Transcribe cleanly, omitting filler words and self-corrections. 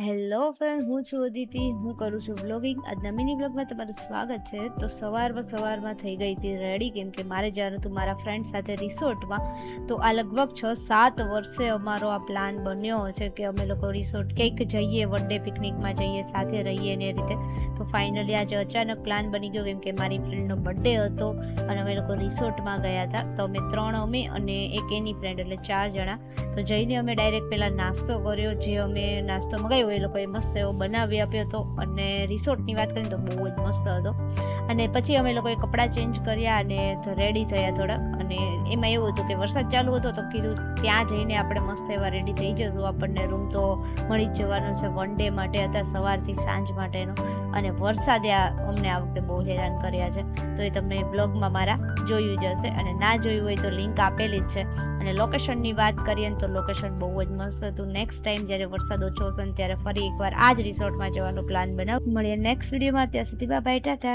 Hello friend, હું છું અદિતિ. હું કરું છું બ્લોગિંગ. આજના મિની બ્લોગમાં તમારું સ્વાગત છે. તો સવારમાં થઈ ગઈ હતી રેડી, કેમ કે મારે જવાનું હતું મારા ફ્રેન્ડ સાથે રિસોર્ટમાં. તો આ લગભગ 6-7 વર્ષે અમારો આ પ્લાન બન્યો છે કે અમે લોકો રિસોર્ટ કંઈક જઈએ, વન ડે પિકનિકમાં જઈએ, સાથે રહીએ ને એ રીતે. તો ફાઇનલી આજે અચાનક પ્લાન બની ગયો, કેમ કે મારી ફ્રેન્ડનો બર્થડે હતો અને અમે લોકો રિસોર્ટમાં ગયા હતા. તો અમે અને એક એની ફ્રેન્ડ, એટલે 4 જણા. તો જઈને અમે ડાયરેક્ટ પહેલાં નાસ્તો કર્યો. જે અમે નાસ્તો મંગાવ્યો એ લોકોએ મસ્ત એવો બનાવી આપ્યો હતો, અને રિસોર્ટની વાત કરીએ તો બહુ જ મસ્ત હતો. અને પછી અમે લોકોએ કપડાં ચેન્જ કર્યા અને રેડી થયા થોડાક. અને એમાં એવું હતું કે વરસાદ ચાલુ હતો, તો કીધું ત્યાં જઈને આપણે મસ્ત એવા રેડી થઈ જશું. આપણને રૂમ તો મળી જ જવાનો છે વન ડે માટે, હતા સવારથી સાંજ માટેનો. અને વરસાદે અમને આ વખતે બહુ હેરાન કર્યા છે. તો એ તમને બ્લોગમાં મારા જોયું જ હશે, અને ના જોયું હોય તો લિંક આપેલી જ છે. અને લોકેશનની વાત કરીએ ને તો લોકેશન બહુ જ મસ્ત હતું. નેક્સ્ટ ટાઈમ જ્યારે વરસાદ ઓછો હશે ને ત્યારે ફરી એકવાર આ જ રિસોર્ટમાં જવાનો પ્લાન બનાવ. મળીએ નેક્સ્ટ વિડીયોમાં. ત્યાં સુધી બાય બાય, ટાટા.